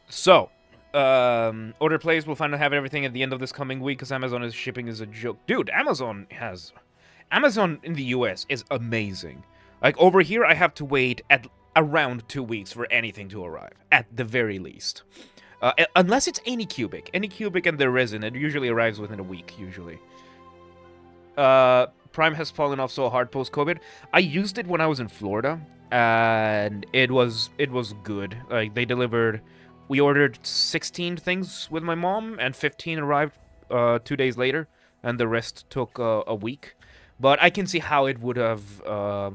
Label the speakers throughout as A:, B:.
A: So, order placed. We'll finally have everything at the end of this coming week because Amazon shipping is a joke. Dude, Amazon in the US is amazing. Like, over here, I have to wait at around 2 weeks for anything to arrive, at the very least. Unless it's Anycubic. Anycubic and their resin, it usually arrives within a week, usually. Prime has fallen off so hard post-COVID. I used it when I was in Florida, and it was good. Like, they delivered... We ordered 16 things with my mom, and 15 arrived 2 days later, and the rest took a week. But I can see how it would have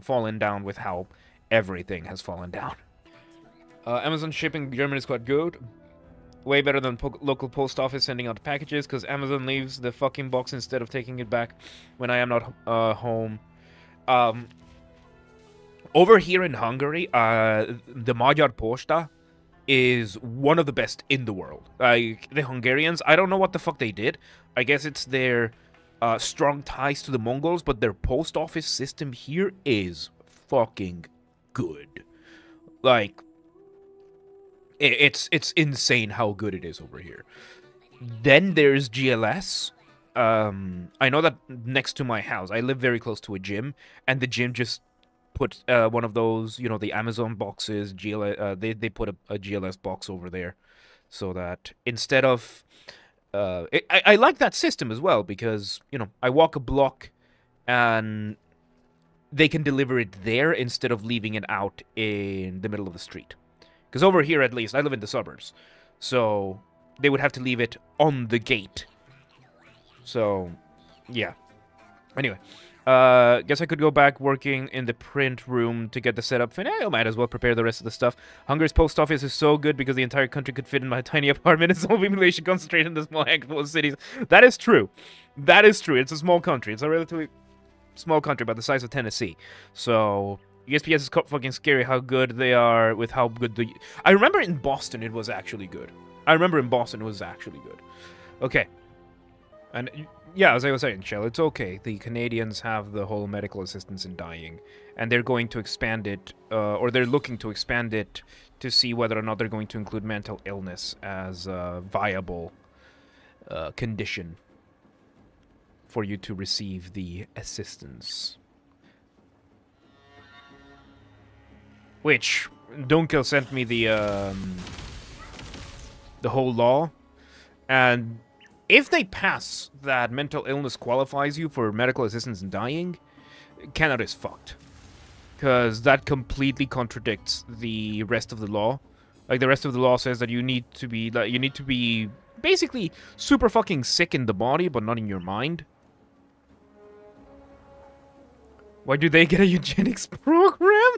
A: fallen down with how everything has fallen down. Amazon shipping Germany is quite good. Way better than local post office sending out packages, because Amazon leaves the fucking box instead of taking it back when I am not home. Over here in Hungary, the Magyar Posta is one of the best in the world. Like, the Hungarians, I don't know what the fuck they did. I guess it's their strong ties to the Mongols, but their post office system here is fucking good. Like, it's insane how good it is over here. Then there's GLS. I know that next to my house, I live very close to a gym, and the gym just put one of those, you know, the Amazon boxes. They put a GLS box over there, so that instead of I like that system as well, because, you know, I walk a block and they can deliver it there instead of leaving it out in the middle of the street. Because over here, at least, I live in the suburbs, so they would have to leave it on the gate. So, yeah. Anyway, guess I could go back working in the print room to get the setup finished. I might as well prepare the rest of the stuff. Hungary's post office is so good because the entire country could fit in my tiny apartment, and so people should concentrate in the small handful of cities. That is true. That is true. It's a small country. It's a relatively small country, about the size of Tennessee. So... USPS is fucking scary how good they are with how good the... I remember in Boston it was actually good. Okay. And, yeah, as I was saying, Shell, it's okay. The Canadians have the whole medical assistance in dying. And they're going to expand it, or they're looking to expand it to see whether or not they're going to include mental illness as a viable condition for you to receive the assistance. Which, Dunkel sent me the whole law, and if they pass that mental illness qualifies you for medical assistance in dying, Canada is fucked. Because that completely contradicts the rest of the law. Like, the rest of the law says that you need to be basically super fucking sick in the body, but not in your mind. Why do they get a eugenics program?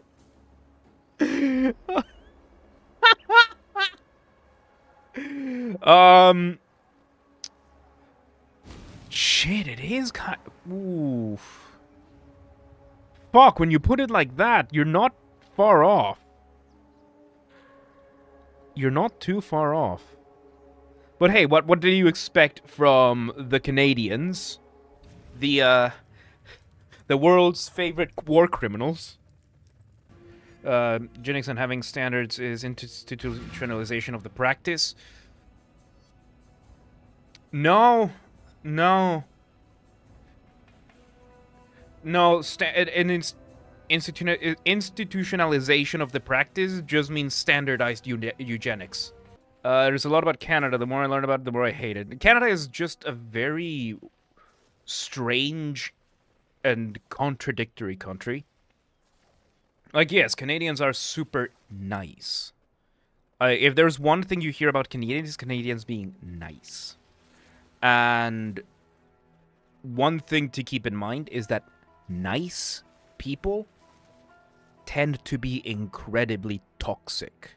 A: Shit, it is kind of... Oof. Fuck, when you put it like that, you're not far off. You're not too far off. But hey, what do you expect from the Canadians? The world's favorite war criminals. Eugenics and having standards is institutionalization of the practice. No. Institutionalization of the practice just means standardized eugenics. There's a lot about Canada. The more I learn about it, the more I hate it. Canada is just a very strange and contradictory country. Like, yes, Canadians are super nice. If there's one thing you hear about Canadians, it's Canadians being nice. And one thing to keep in mind is that nice people tend to be incredibly toxic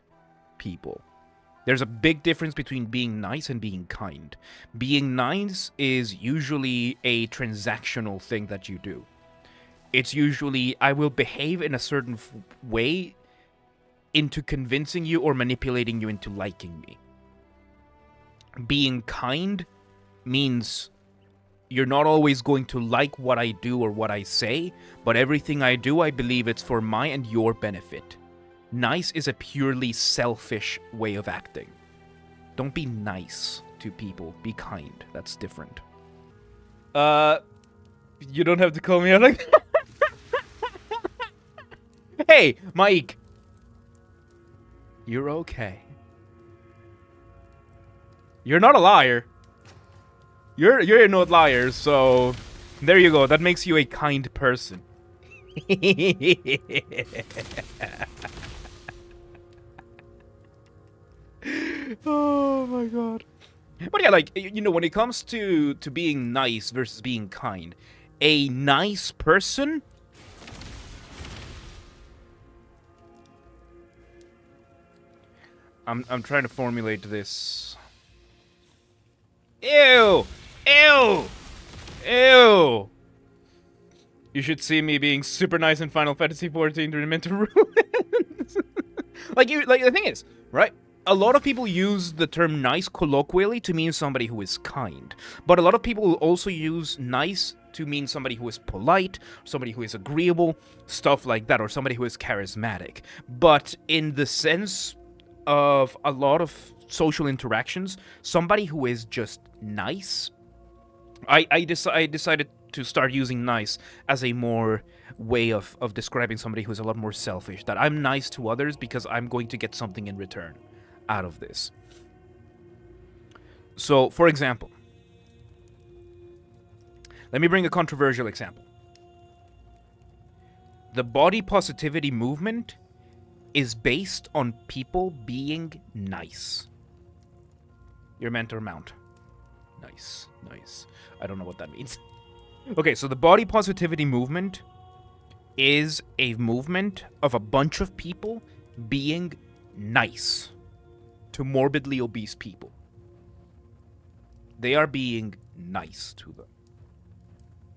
A: people. There's a big difference between being nice and being kind. Being nice is usually a transactional thing that you do. It's usually, I will behave in a certain way into convincing you or manipulating you into liking me. Being kind means you're not always going to like what I do or what I say, but everything I do, I believe it's for my and your benefit. Nice is a purely selfish way of acting. Don't be nice to people. Be kind. That's different. You don't have to call me out like that. Hey, Mike. You're okay. You're not a liar. You're not a liar, so there you go. That makes you a kind person. Oh my god. But yeah, like, you know, when it comes to being nice versus being kind, a nice person I'm trying to formulate this. Ew! Ew! Ew! You should see me being super nice in Final Fantasy XIV during Mental Ruins. Like the thing is, right? A lot of people use the term nice colloquially to mean somebody who is kind. But a lot of people also use nice to mean somebody who is polite, somebody who is agreeable, stuff like that, or somebody who is charismatic. But in the sense of a lot of social interactions, somebody who is just nice, I decided to start using nice as a more way of describing somebody who's a lot more selfish. That I'm nice to others because I'm going to get something in return out of this. So, for example, let me bring a controversial example. The body positivity movement is based on people being nice. Your mentor mount. Nice, nice. I don't know what that means. Okay, so the body positivity movement is a movement of a bunch of people being nice to morbidly obese people. They are being nice to them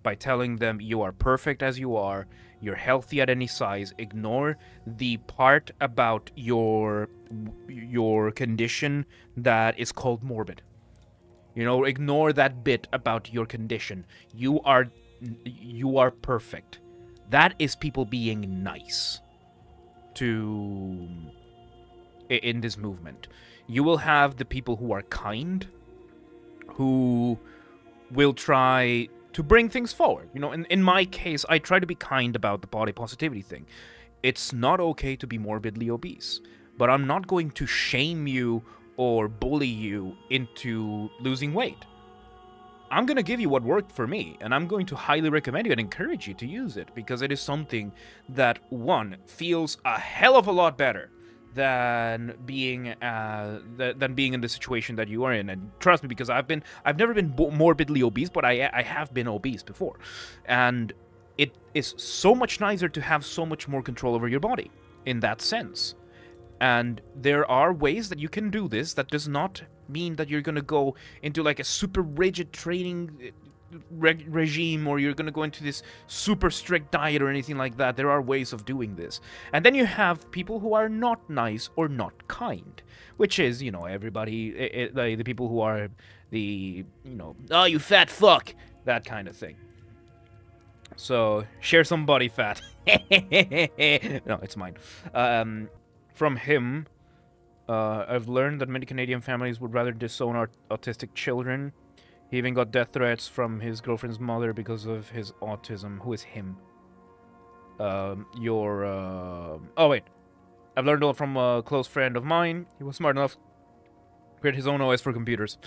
A: by telling them you are perfect as you are, you're healthy at any size, ignore the part about your condition that is called morbid. You know, ignore that bit about your condition. You are perfect. That is people being nice to in this movement. You will have the people who are kind, who will try to bring things forward. You know, in my case, I try to be kind about the body positivity thing. It's not okay to be morbidly obese, but I'm not going to shame you or bully you into losing weight. I'm going to give you what worked for me, and I'm going to highly recommend you and encourage you to use it, because it is something that, one, feels a hell of a lot better than being in the situation that you are in. And trust me, because I've never been morbidly obese, but I have been obese before, and it is so much nicer to have so much more control over your body in that sense. And there are ways that you can do this that does not mean that you're gonna go into like a super rigid training regime, or you're gonna go into this super strict diet or anything like that. There are ways of doing this. And then you have people who are not nice or not kind, which is, you know, everybody, the people who are the, you know, oh, you fat fuck, that kind of thing. So, share some body fat. No, it's mine. From him, I've learned that many Canadian families would rather disown autistic children. He even got death threats from his girlfriend's mother because of his autism. Who is him? Oh, wait. I've learned a lot from a close friend of mine. He was smart enough to create his own OS for computers.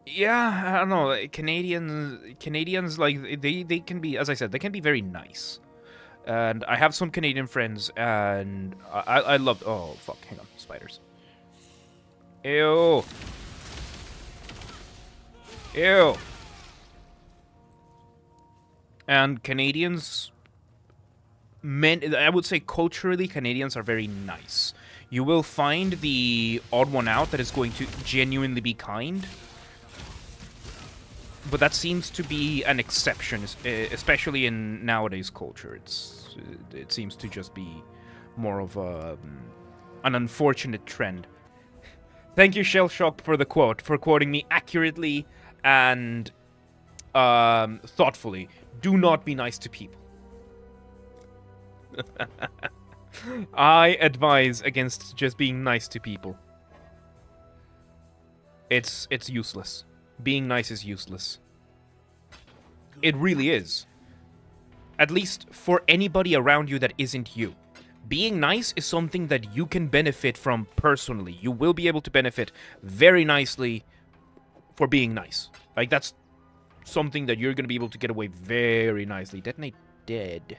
A: Yeah, I don't know. Canadians, like, they can be, as I said, they can be very nice. And I have some Canadian friends, and I love... Oh, fuck. Hang on. Spiders. Ew. Ew. And Canadians... I would say culturally, Canadians are very nice. You will find the odd one out that is going to genuinely be kind. But that seems to be an exception, especially in nowadays culture. It seems to just be more of an unfortunate trend. Thank you, Shell Shock, for the quote, for quoting me accurately and thoughtfully. Do not be nice to people. I advise against just being nice to people. It's useless. Being nice is useless. It really is. At least for anybody around you that isn't you. Being nice is something that you can benefit from personally. You will be able to benefit very nicely for being nice. Like, that's something that you're going to be able to get away very nicely. Detonate dead.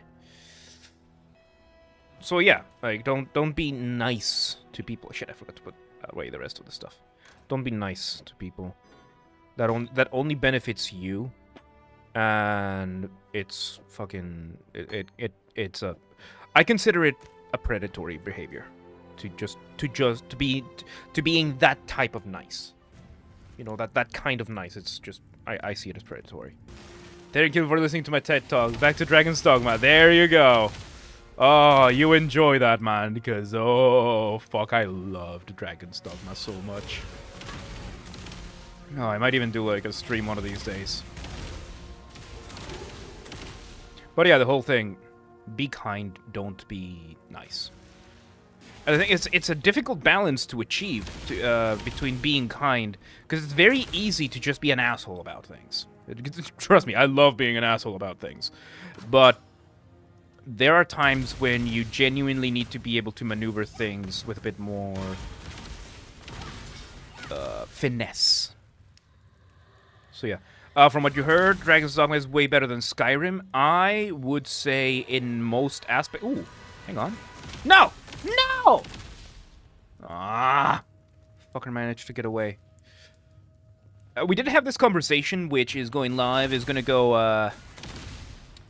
A: So yeah, like, don't be nice to people. Shit, I forgot to put away the rest of the stuff. Don't be nice to people. That only benefits you. And it's fucking it's a I consider it a predatory behavior to being that type of nice. You know, that kind of nice. It's just I see it as predatory. Thank you for listening to my TED Talk. Back to Dragon's Dogma. There you go. Oh, you enjoy that, man, because oh fuck, I loved Dragon's Dogma so much. Oh, I might even do like a stream one of these days. But yeah, the whole thing, be kind, don't be nice. I think it's a difficult balance to achieve between being kind, because it's very easy to just be an asshole about things. Trust me, I love being an asshole about things. But there are times when you genuinely need to be able to maneuver things with a bit more finesse. So yeah. From what you heard, Dragon's Dogma is way better than Skyrim. I would say in most aspects... Ooh, hang on. No! No! Ah! Fucker managed to get away. We did have this conversation, which is going live, is going to go...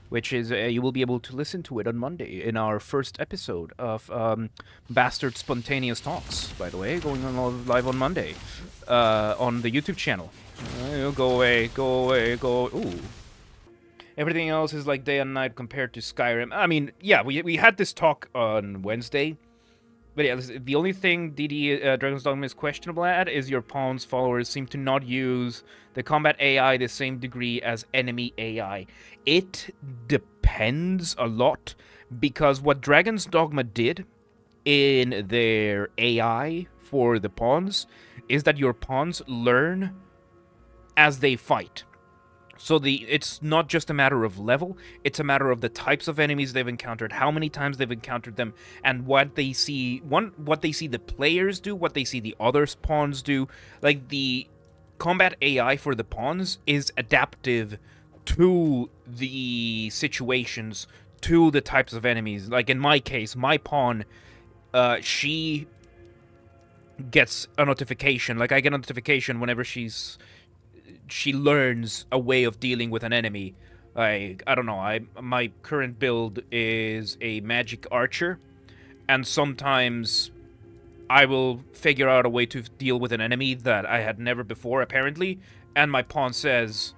A: which is, you will be able to listen to it on Monday in our first episode of Basterd Spontaneous Talks, by the way, going on live on Monday on the YouTube channel. Go away, go away, go... Ooh. Everything else is like day and night compared to Skyrim. I mean, yeah, we had this talk on Wednesday. But yeah, the only thing Dragon's Dogma is questionable at is your pawn's followers seem to not use the combat AI the same degree as enemy AI. It depends a lot, because what Dragon's Dogma did in their AI for the pawns is that your pawns learn as they fight. So it's not just a matter of level, it's a matter of the types of enemies they've encountered, how many times they've encountered them, and what they see the players do, what they see the other pawns do. Like, the combat AI for the pawns is adaptive to the situations, to the types of enemies. Like, in my case, my pawn, she gets a notification. Like, I get a notification whenever she learns a way of dealing with an enemy. I don't know, my current build is a magic archer, and sometimes I will figure out a way to deal with an enemy that I had never before, apparently, and my pawn says,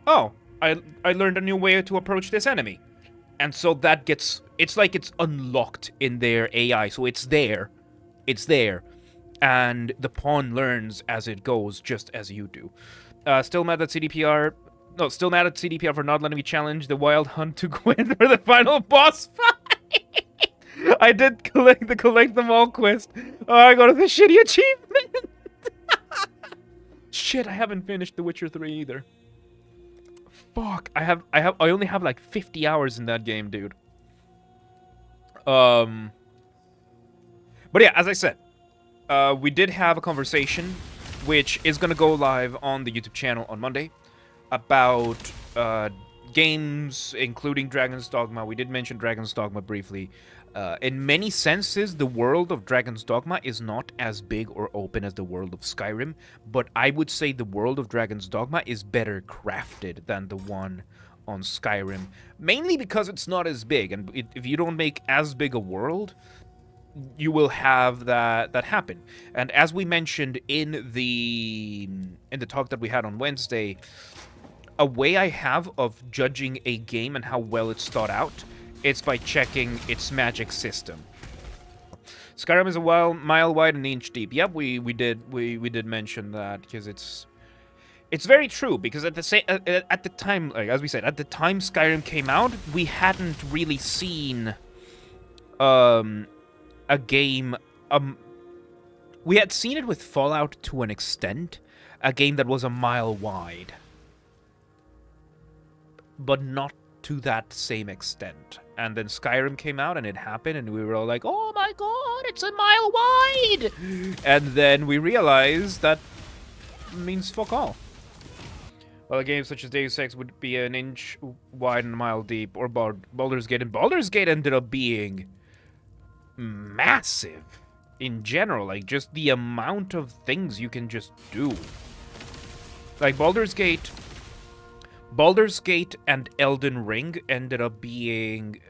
A: oh, I learned a new way to approach this enemy. And so that gets, it's like it's unlocked in their AI, so it's there, and the pawn learns as it goes, just as you do. Still mad at CDPR. No, still mad at CDPR for not letting me challenge the Wild Hunt to Gwyn for the final boss fight. I did collect them all quest. Oh, I got the shitty achievement. Shit, I haven't finished The Witcher 3 either. Fuck, I only have like 50 hours in that game, dude. But yeah, as I said, we did have a conversation, which is going to go live on the YouTube channel on Monday, about games, including Dragon's Dogma. We did mention Dragon's Dogma briefly. In many senses, the world of Dragon's Dogma is not as big or open as the world of Skyrim, but I would say the world of Dragon's Dogma is better crafted than the one on Skyrim, mainly because it's not as big, and if you don't make as big a world, you will have that happen. And as we mentioned in the talk that we had on Wednesday, a way I have of judging a game and how well it's thought out, it's by checking its magic system. Skyrim is a mile wide and an inch deep. Yep, we did mention that, because it's very true, because at the time, like as we said, at the time Skyrim came out, we hadn't really seen a game We had seen it with Fallout to an extent, a game that was a mile wide, but not to that same extent. And then Skyrim came out and it happened and we were all like, oh my god, it's a mile wide! And then we realized that means fuck all. Well, a game such as Deus Ex would be an inch wide and a mile deep, or Baldur's Gate, and Baldur's Gate ended up being massive in general, like just the amount of things you can just do. Like Baldur's Gate and Elden Ring ended up being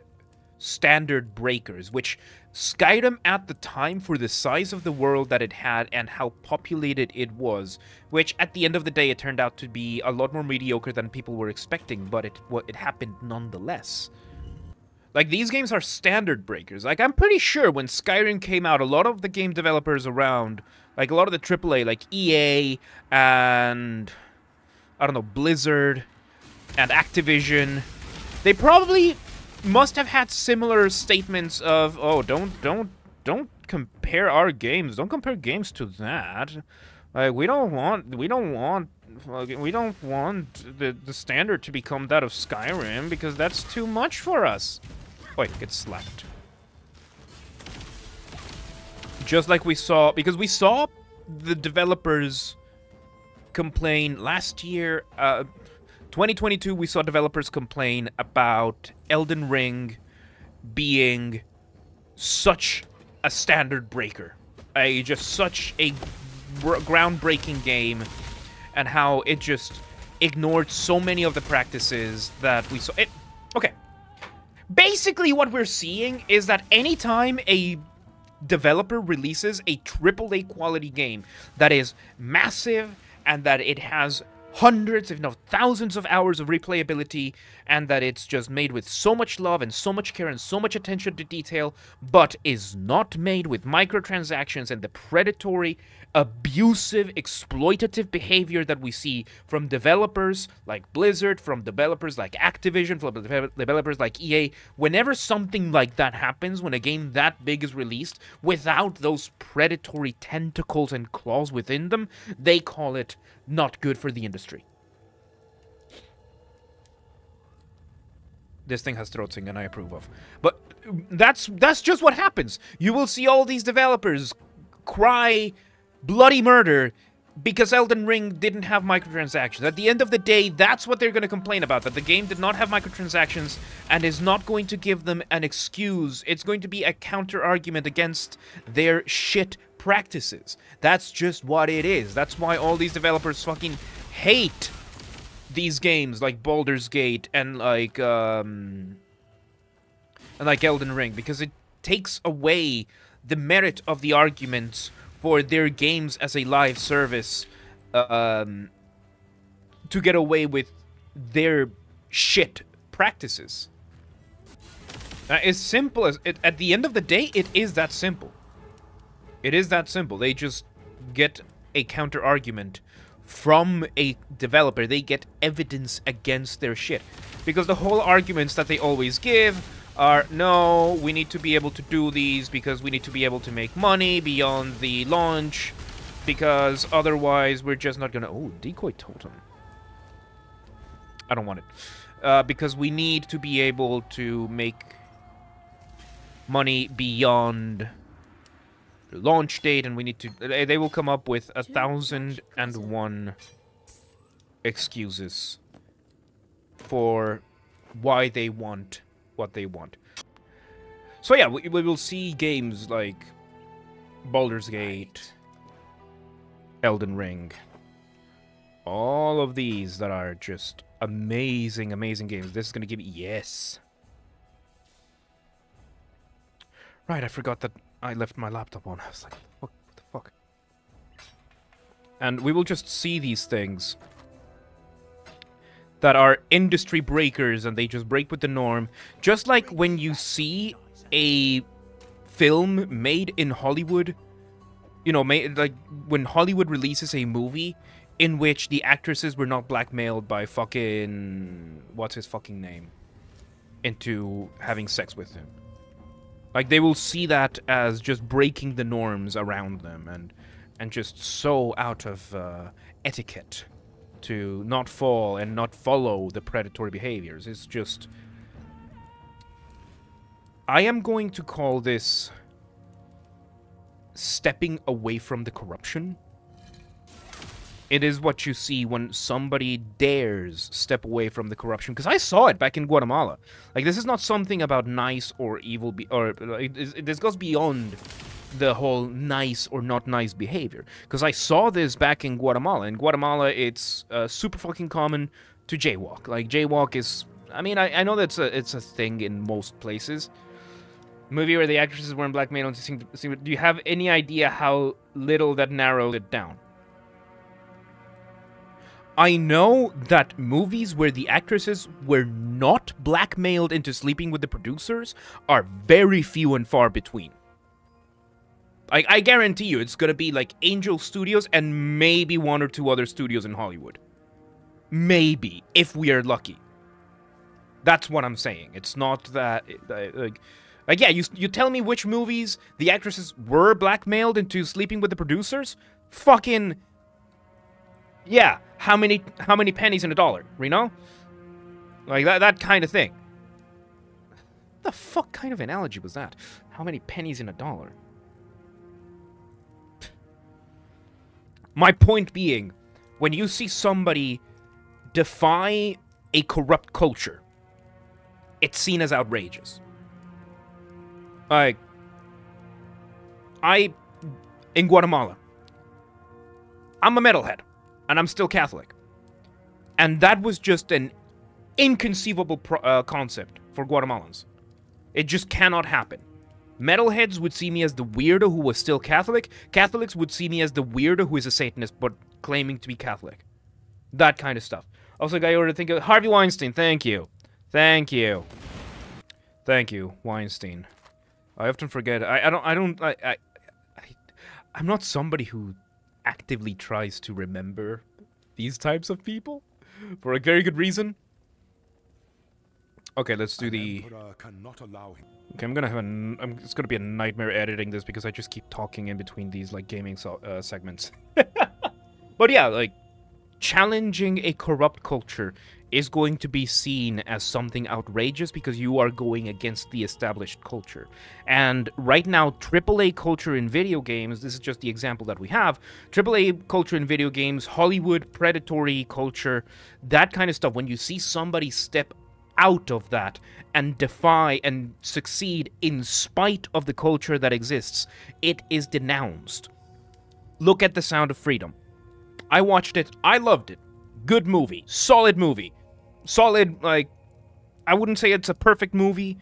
A: standard breakers, which Skyrim at the time, for the size of the world that it had and how populated it was, which at the end of the day it turned out to be a lot more mediocre than people were expecting, but it happened nonetheless. Like, these games are standard breakers. Like, I'm pretty sure when Skyrim came out, a lot of the game developers around, like a lot of the AAA, like EA and, I don't know, Blizzard and Activision, they probably must have had similar statements of, oh, don't compare our games. Don't compare games to that. Like, we don't want the standard to become that of Skyrim because that's too much for us. Wait, get slapped. Just like we saw, because we saw the developers complain last year, 2022, we saw developers complain about Elden Ring being such a standard breaker. Just such a groundbreaking game, and how it just ignored so many of the practices that we saw. Okay. Basically, what we're seeing is that anytime a developer releases a AAA quality game that is massive and that it has hundreds, if not thousands of hours of replayability, and that it's just made with so much love and so much care and so much attention to detail, but is not made with microtransactions and the predatory, abusive, exploitative behavior that we see from developers like Blizzard, from developers like Activision, from developers like EA. Whenever something like that happens, when a game that big is released without those predatory tentacles and claws within them, they call it not good for the industry. This thing has throatsing and I approve of. But that's just what happens. You will see all these developers cry bloody murder because Elden Ring didn't have microtransactions. At the end of the day, that's what they're going to complain about, that the game did not have microtransactions and is not going to give them an excuse. It's going to be a counter-argument against their shit practices. That's just what it is. That's why all these developers fucking hate these games like Baldur's Gate and like Elden Ring, because it takes away the merit of the arguments for their games as a live service to get away with their shit practices. As simple as it, at the end of the day, it is that simple. It is that simple. They just get a counter argument from a developer. They get evidence against their shit. Because the whole arguments that they always give are, no, we need to be able to do these because we need to be able to make money beyond the launch, because otherwise we're just not gonna... Oh, decoy totem. I don't want it. Because we need to be able to make money beyond the launch date, and we need to... They will come up with 1,001 excuses for why they want what they want. So yeah, we will see games like Baldur's Gate, Elden Ring, all of these that are just amazing, amazing games. This is going to give me... Yes. Right, I forgot that I left my laptop on. I was like, what the fuck? And we will just see these things that are industry breakers, and they just break with the norm. Just like when you see a film made in Hollywood, you know, like when Hollywood releases a movie in which the actresses were not blackmailed by fucking... what's his fucking name? Into having sex with him. Like, they will see that as just breaking the norms around them, and just so out of etiquette to not fall and not follow the predatory behaviors. It's just... I am going to call this stepping away from the corruption. It is what you see when somebody dares step away from the corruption. Because I saw it back in Guatemala. Like, this is not something about nice or evil, this goes beyond the whole nice or not nice behavior. Because I saw this back in Guatemala. In Guatemala, it's super fucking common to jaywalk. Like, jaywalk is... I mean, I know that's it's a thing in most places. Movie where the actresses weren't blackmailed. Do you have any idea how little that narrowed it down? I know that movies where the actresses were not blackmailed into sleeping with the producers are very few and far between. I guarantee you it's gonna be like Angel Studios and maybe one or two other studios in Hollywood. Maybe, if we are lucky. That's what I'm saying. It's not that... Like, yeah, you tell me which movies the actresses were blackmailed into sleeping with the producers? Fucking... Yeah, how many pennies in a dollar, you know? Like, that kind of thing. The fuck kind of analogy was that? How many pennies in a dollar? My point being, when you see somebody defy a corrupt culture, it's seen as outrageous. Like, in Guatemala, I'm a metalhead. And I'm still Catholic. And that was just an inconceivable concept for Guatemalans. It just cannot happen. Metalheads would see me as the weirdo who was still Catholic. Catholics would see me as the weirdo who is a Satanist but claiming to be Catholic. That kind of stuff. Also, I ordered to think of Harvey Weinstein. Thank you. Thank you. Thank you, Weinstein. I often forget. I'm not somebody who actively tries to remember these types of people for a very good reason. Okay, let's do the... Okay, I'm gonna have it's gonna be a nightmare editing this because I just keep talking in between these, like, gaming segments. But yeah, like, challenging a corrupt culture is going to be seen as something outrageous because you are going against the established culture. And right now, AAA culture in video games, this is just the example that we have, AAA culture in video games, Hollywood, predatory culture, that kind of stuff, when you see somebody step out of that and defy and succeed in spite of the culture that exists, it is denounced. Look at The Sound of Freedom. I watched it, I loved it. Good movie, solid movie. Solid, like, I wouldn't say it's a perfect movie,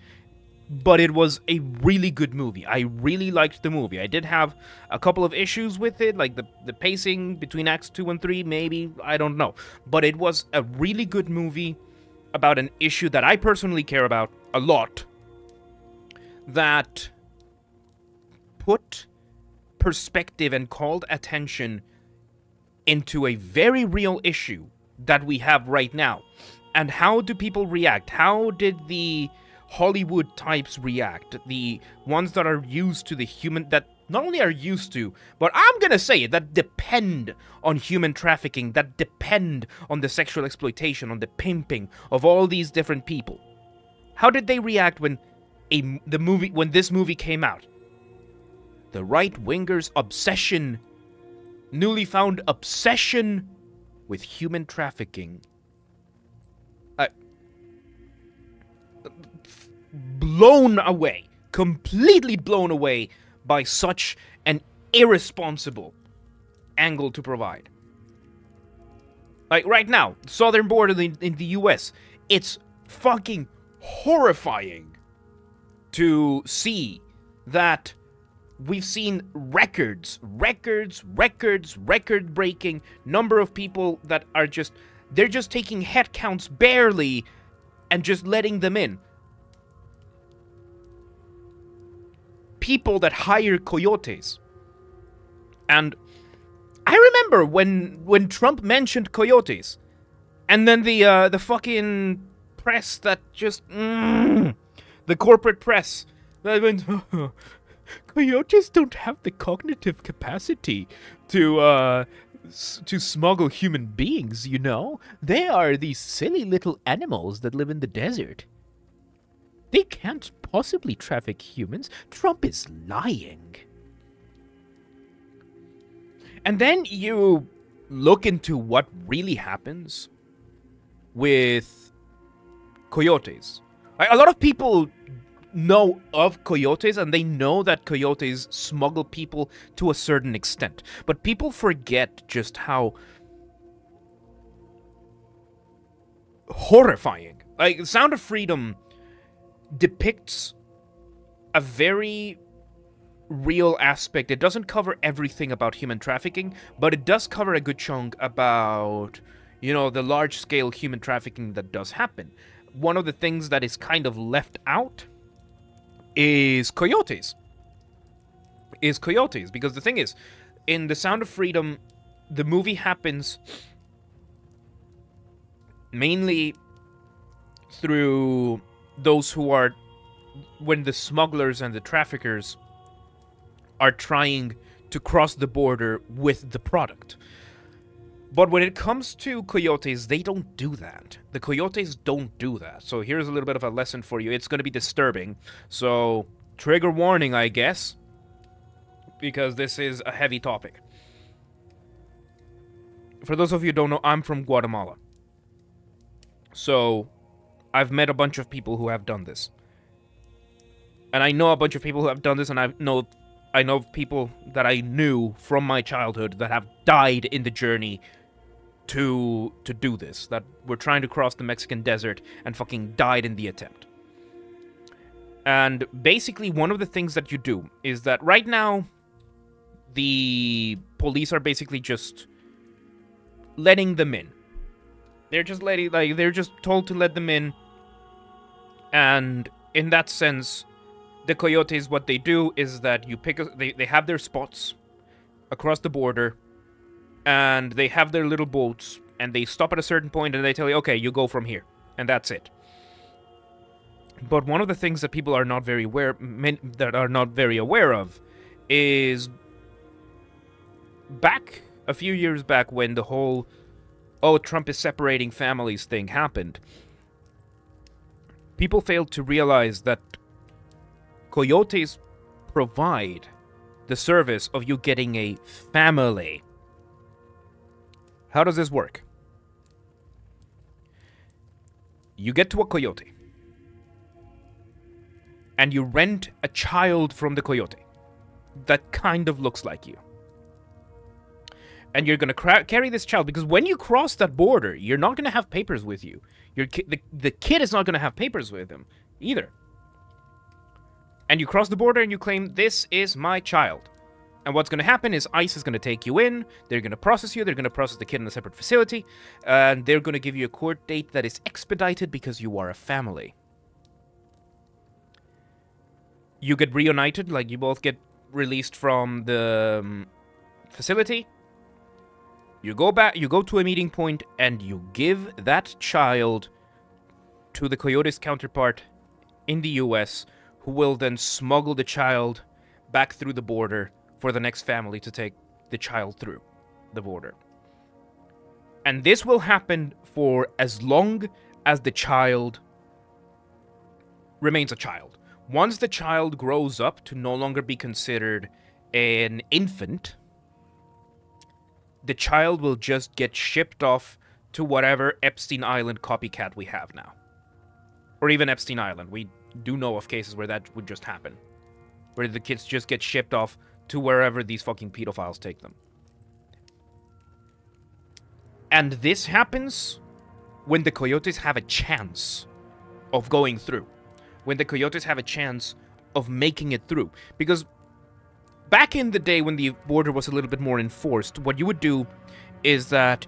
A: but it was a really good movie. I really liked the movie. I did have a couple of issues with it, like the pacing between Acts 2 and 3, maybe, I don't know. But it was a really good movie about an issue that I personally care about a lot, that put perspective and called attention into a very real issue that we have right now. And how do people react? How did the Hollywood types react? The ones that are used to the human, that not only are used to, but I'm gonna say it, that depend on human trafficking, that depend on the sexual exploitation, on the pimping of all these different people. How did they react when this movie came out? The right-wingers' obsession, newly found obsession with human trafficking. Blown away, completely blown away by such an irresponsible angle to provide. Like, right now, southern border in the US, it's fucking horrifying to see that we've seen record-breaking number of people that are just, they're just taking head counts barely and just letting them in. People that hire Coyotes. And I remember when Trump mentioned Coyotes, and then the fucking press that just the corporate press That went, Coyotes don't have the cognitive capacity to smuggle human beings, you know? They are these silly little animals that live in the desert. They can't possibly traffic humans. Trump is lying. And then you look into what really happens with coyotes. A lot of people know of coyotes, and they know that coyotes smuggle people to a certain extent. But people forget just how horrifying. Like, Sound of Freedom depicts a very real aspect. It doesn't cover everything about human trafficking, but it does cover a good chunk about, you know, the large-scale human trafficking that does happen. One of the things that is kind of left out is coyotes. Because the thing is, in The Sound of Freedom, the movie happens mainly through those who are, when the smugglers and the traffickers are trying to cross the border with the product. But when it comes to coyotes, they don't do that. The coyotes don't do that. So here's a little bit of a lesson for you. It's going to be disturbing. So, trigger warning, I guess, because this is a heavy topic. For those of you who don't know, I'm from Guatemala. So, I've met a bunch of people who have done this. And I know a bunch of people who have done this, and I know people that I knew from my childhood that have died in the journey to do this, that were trying to cross the Mexican desert and fucking died in the attempt. And basically, one of the things that you do is that right now, the police are basically just letting them in. They're just they're just told to let them in. And in that sense, the coyotes, what they do is that you they have their spots across the border, and they have their little boats, and they stop at a certain point, and they tell you, okay, you go from here, and that's it. But one of the things that people are not very aware of is back a few years back when the whole, oh, Trump is separating families thing happened, people failed to realize that coyotes provide the service of you getting a family. How does this work? You get to a coyote, and you rent a child from the coyote that kind of looks like you. And you're going to carry this child, because when you cross that border, you're not going to have papers with you. The kid is not going to have papers with him either. And you cross the border and you claim, this is my child. And what's going to happen is ICE is going to take you in, they're going to process you, they're going to process the kid in a separate facility, and they're going to give you a court date that is expedited because you are a family. You get reunited, like you both get released from the facility. You go back, you go to a meeting point, and you give that child to the Coyotes counterpart in the US, who will then smuggle the child back through the border for the next family to take the child through the border. And this will happen for as long as the child remains a child. Once the child grows up to no longer be considered an infant, the child will just get shipped off to whatever Epstein Island copycat we have now. Or even Epstein Island. We do know of cases where that would just happen. Where the kids just get shipped off to wherever these fucking pedophiles take them. And this happens when the coyotes have a chance of going through. When the coyotes have a chance of making it through. Because back in the day when the border was a little bit more enforced, what you would do is that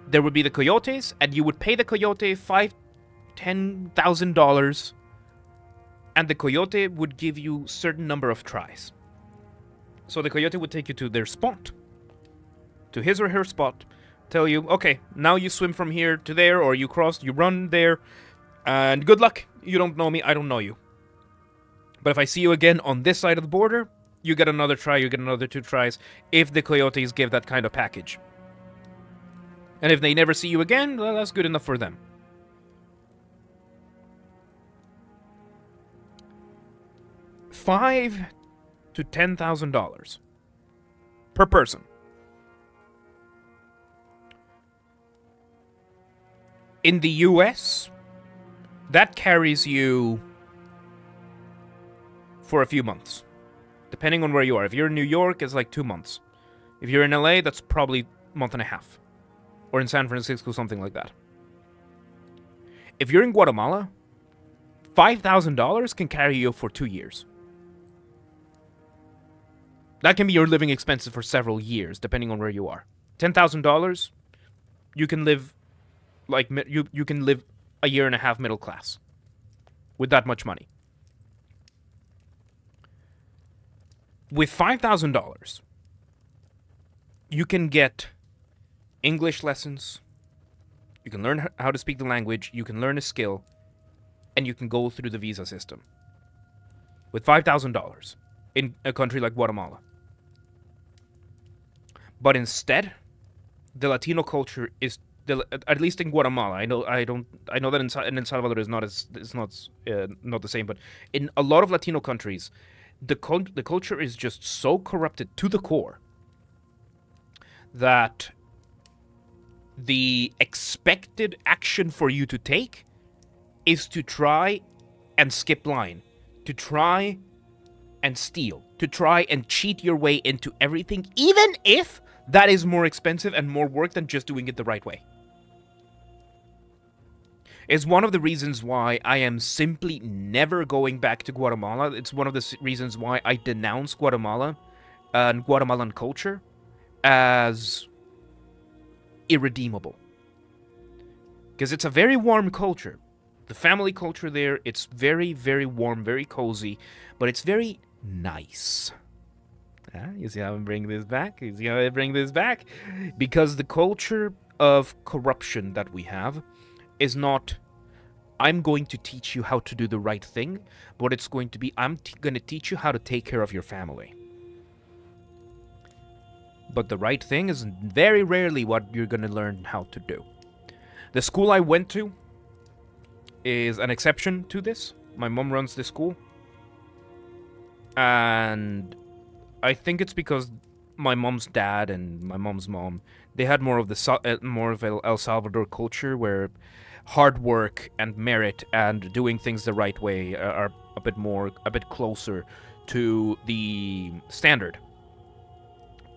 A: there would be the coyotes, and you would pay the coyote $10,000, and the coyote would give you a certain number of tries. So the coyote would take you to their spot, to his or her spot, tell you, okay, now you swim from here to there, or you run there, and good luck. You don't know me, I don't know you. But if I see you again on this side of the border, you get another try, you get another 2 tries, if the Coyotes give that kind of package. And if they never see you again, well, that's good enough for them. $5,000 to $10,000 per person. In the US, that carries you for a few months, depending on where you are. If you're in New York, it's like 2 months. If you're in LA, that's probably a month and a half. Or in San Francisco, something like that. If you're in Guatemala, $5,000 can carry you for 2 years. That can be your living expenses for several years, depending on where you are. $10,000, you can live like you can live a year and a half middle class with that much money. With $5,000, you can get English lessons, you can learn how to speak the language, you can learn a skill, and you can go through the visa system. With $5,000 in a country like Guatemala. But instead, the Latino culture is, at least in Guatemala. I know that in El Salvador is not not the same, but in a lot of Latino countries, the culture is just so corrupted to the core that the expected action for you to take is to try and skip line, to try and steal, to try and cheat your way into everything, even if that is more expensive and more work than just doing it the right way. It's one of the reasons why I am simply never going back to Guatemala. It's one of the reasons why I denounce Guatemala and Guatemalan culture as irredeemable. Because it's a very warm culture. The family culture there, it's very, very warm, very cozy, but it's very nice. You see how I bring this back? You see how I bring this back? Because the culture of corruption that we have is not, I'm going to teach you how to do the right thing, but it's going to be, I'm going to teach you how to take care of your family. But the right thing is very rarely what you're going to learn how to do. The school I went to is an exception to this. My mom runs this school. And I think it's because my mom's dad and my mom's mom, they had more of El Salvador culture where hard work and merit and doing things the right way are a bit closer to the standard.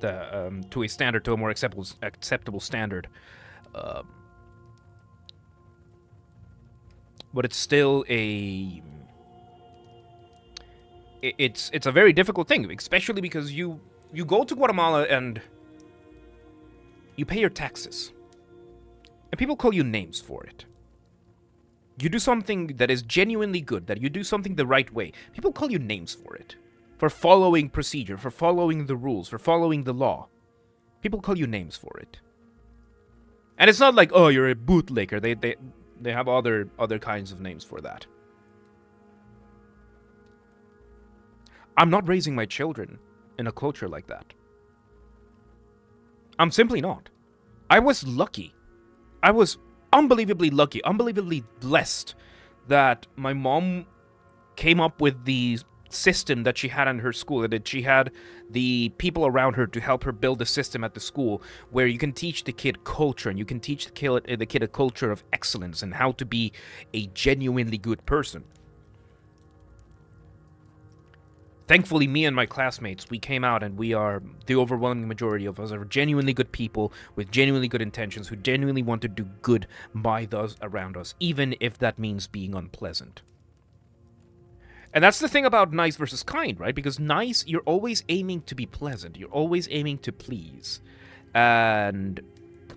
A: To a more acceptable standard. But it's still it's a very difficult thing, especially because you go to Guatemala and you pay your taxes. And people call you names for it. You do something that is genuinely good, that you do something the right way. People call you names for it. For following procedure, for following the rules, for following the law. People call you names for it. And it's not like, oh, you're a bootlegger. They have other kinds of names for that. I'm not raising my children in a culture like that. I'm simply not. I was lucky. I was unbelievably lucky, unbelievably blessed that my mom came up with the system that she had in her school, that she had the people around her to help her build a system at the school where you can teach the kid culture and you can teach the kid a culture of excellence and how to be a genuinely good person. Thankfully, me and my classmates, we came out and we are, the overwhelming majority of us are genuinely good people with genuinely good intentions who genuinely want to do good by those around us, even if that means being unpleasant. And that's the thing about nice versus kind, right? Because nice, you're always aiming to be pleasant. You're always aiming to please. And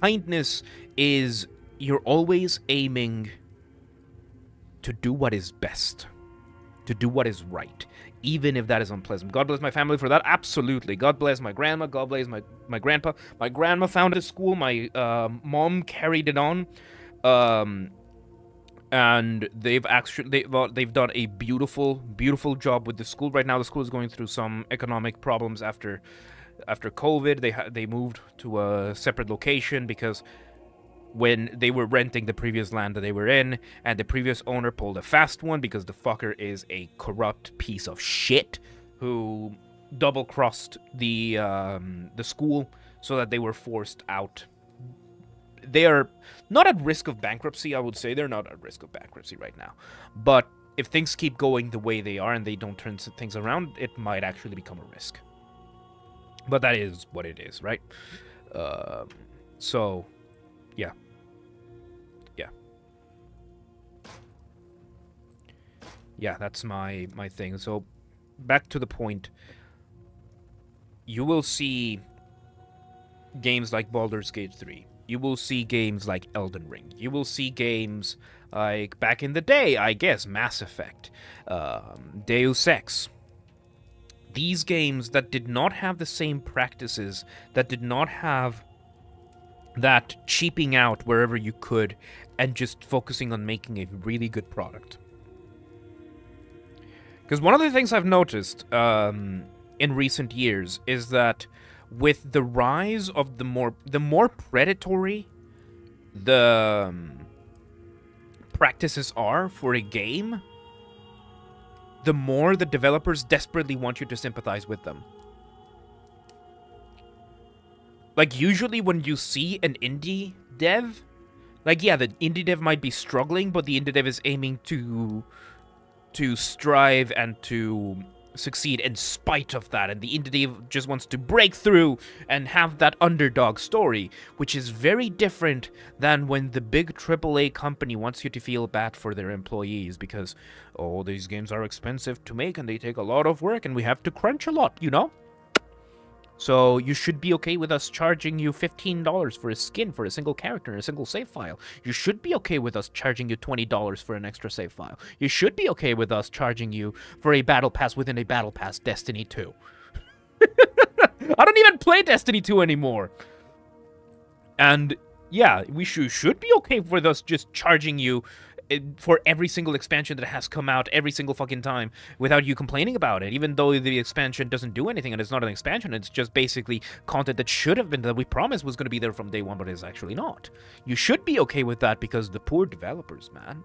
A: kindness is you're always aiming to do what is best. To do what is right. Even if that is unpleasant. God bless my family for that. Absolutely. God bless my grandma. God bless my grandpa. My grandma founded a school. My mom carried it on. and they've done a beautiful job with the school. Right now the school is going through some economic problems after COVID. They moved to a separate location because when they were renting the previous land that they were in, and the previous owner pulled a fast one because the fucker is a corrupt piece of shit who double-crossed the school, so that they were forced out. They are not at risk of bankruptcy, I would say. They're not at risk of bankruptcy right now. But if things keep going the way they are and they don't turn things around, it might actually become a risk. But that is what it is, right? So, yeah. Yeah, that's my thing. So, back to the point. You will see games like Baldur's Gate 3. You will see games like Elden Ring. You will see games like, back in the day, I guess, Mass Effect, Deus Ex. These games that did not have the same practices, that did not have that cheaping out wherever you could, and just focusing on making a really good product. Because one of the things I've noticed in recent years is that with the rise of the more predatory the practices are for a game, the more the developers desperately want you to sympathize with them. Like, usually when you see an indie dev, like, yeah, the indie dev might be struggling, but the indie dev is aiming to strive and to succeed in spite of that, and the indie dev just wants to break through and have that underdog story, which is very different than when the big AAA company wants you to feel bad for their employees because, oh, these games are expensive to make and they take a lot of work and we have to crunch a lot, you know? So you should be okay with us charging you $15 for a skin for a single character and a single save file. You should be okay with us charging you $20 for an extra save file. You should be okay with us charging you for a battle pass within a battle pass Destiny 2. I don't even play Destiny 2 anymore. And yeah, we should be okay with us just charging you for every single expansion that has come out every single fucking time without you complaining about it, even though the expansion doesn't do anything and it's not an expansion, it's just basically content that should have been, that we promised was going to be there from day one, but is actually not. You should be okay with that because the poor developers, man.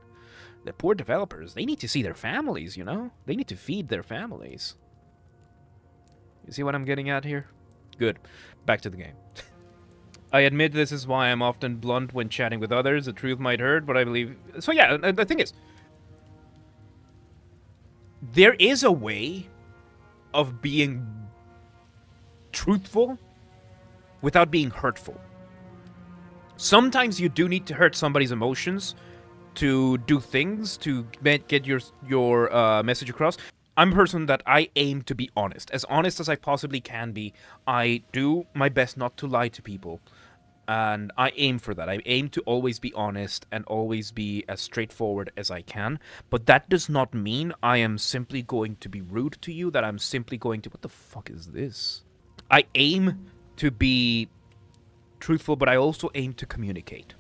A: The poor developers, they need to see their families, you know? They need to feed their families. You see what I'm getting at here? Good. Back to the game. I admit this is why I'm often blunt when chatting with others. The truth might hurt, but I believe... So yeah, the thing is, there is a way of being truthful without being hurtful. Sometimes you do need to hurt somebody's emotions to do things, to get your message across. I'm a person that I aim to be honest as I possibly can be. I do my best not to lie to people. And I aim for that. I aim to always be honest and always be as straightforward as I can. But that does not mean I am simply going to be rude to you, that I'm simply going to... What the fuck is this? I aim to be truthful, but I also aim to communicate.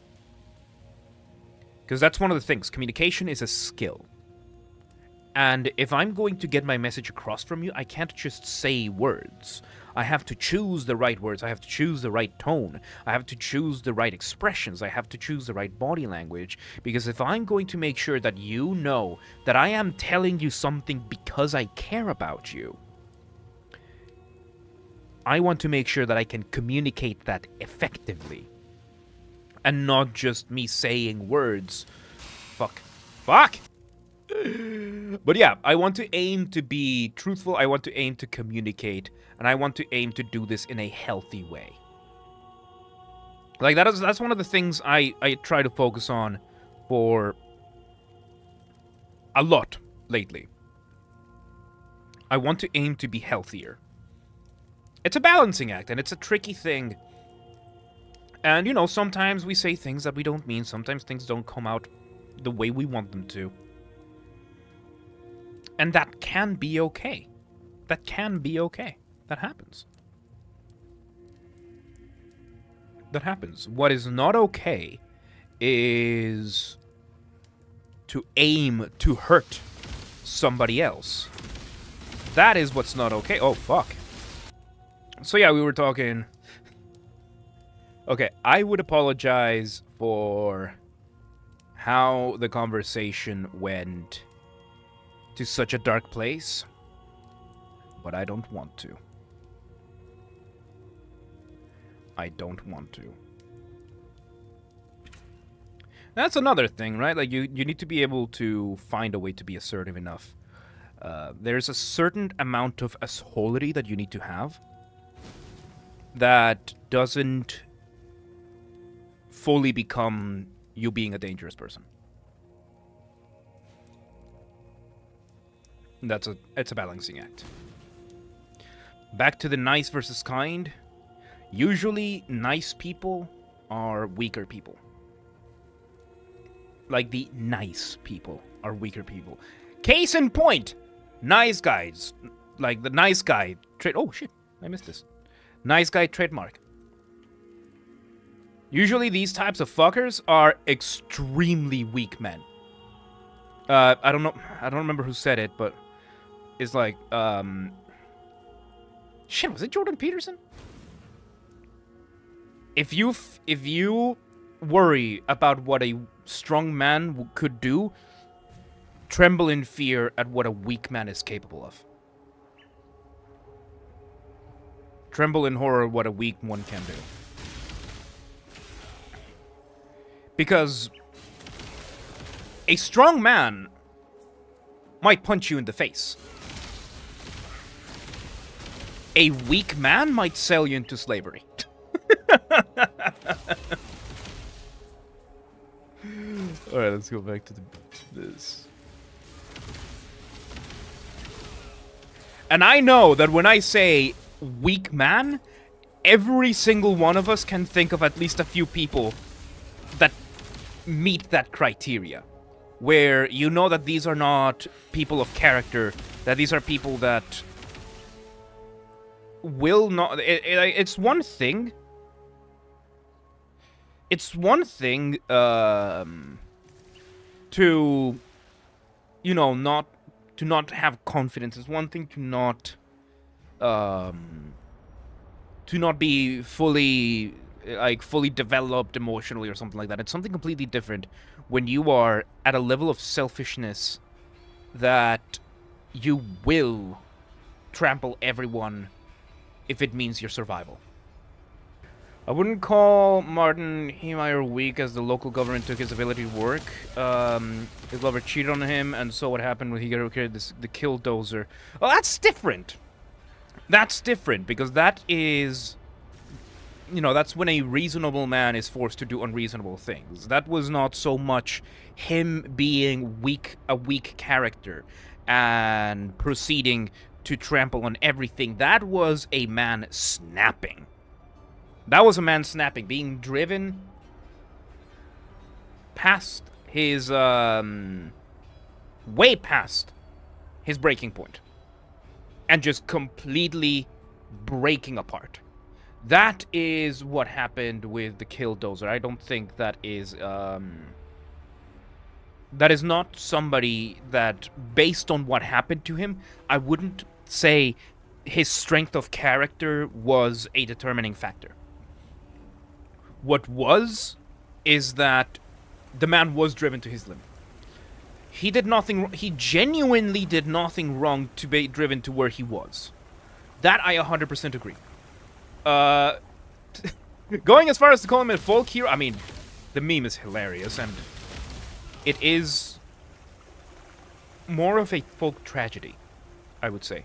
A: Because that's one of the things. Communication is a skill. And if I'm going to get my message across from you, I can't just say words. I have to choose the right words. I have to choose the right tone. I have to choose the right expressions. I have to choose the right body language. Because if I'm going to make sure that you know that I am telling you something because I care about you, I want to make sure that I can communicate that effectively. And not just me saying words. Fuck. But yeah, I want to aim to be truthful, I want to aim to communicate, and I want to aim to do this in a healthy way. Like, that's one of the things I try to focus on for a lot lately. I want to aim to be healthier. It's a balancing act, and it's a tricky thing. And, you know, sometimes we say things that we don't mean, sometimes things don't come out the way we want them to. And that can be okay. That can be okay. That happens. That happens. What is not okay is to aim to hurt somebody else. That is what's not okay. Oh, fuck. So yeah, we were talking... Okay, I would apologize for how the conversation went to such a dark place, but I don't want to. I don't want to. That's another thing, right? Like, you need to be able to find a way to be assertive enough. There's a certain amount of assholity that you need to have that doesn't fully become you being a dangerous person. It's a balancing act. Back to the nice versus kind. Usually, nice people are weaker people. Like, the nice people are weaker people. Case in point, nice guys. Like, the nice guy trade. Oh, shit. I missed this. Nice guy trademark. Usually, these types of fuckers are extremely weak men. I don't know. I don't remember who said it, but it's like, shit, was it Jordan Peterson? If you worry about what a strong man could do, tremble in fear at what a weak man is capable of. Tremble in horror at what a weak one can do. Because a strong man might punch you in the face. A weak man might sell you into slavery. Alright, let's go back to this. And I know that when I say weak man, every single one of us can think of at least a few people that meet that criteria. Where you know that these are not people of character, that these are people that will not... It's one thing... It's one thing, to, you know, not have confidence. It's one thing to not be fully developed emotionally or something like that. It's something completely different when you are at a level of selfishness that you will trample everyone if it means your survival. I wouldn't call Martin Heemeyer weak, as the local government took his ability to work. His lover cheated on him, and so what happened when he carried the killdozer. Well, that's different. That's different, because that is... You know, that's when a reasonable man is forced to do unreasonable things. That was not so much him being weak, a weak character, and proceeding to trample on everything. That was a man snapping. That was a man snapping, being driven past his, way past his breaking point. And just completely breaking apart. That is what happened with the killdozer. I don't think that is not somebody that, based on what happened to him, I wouldn't say his strength of character was a determining factor. What was, is that the man was driven to his limit. He did nothing, he genuinely did nothing wrong to be driven to where he was. That I 100% agree. Going as far as to call him a folk hero, I mean, the meme is hilarious, and it is more of a folk tragedy, I would say.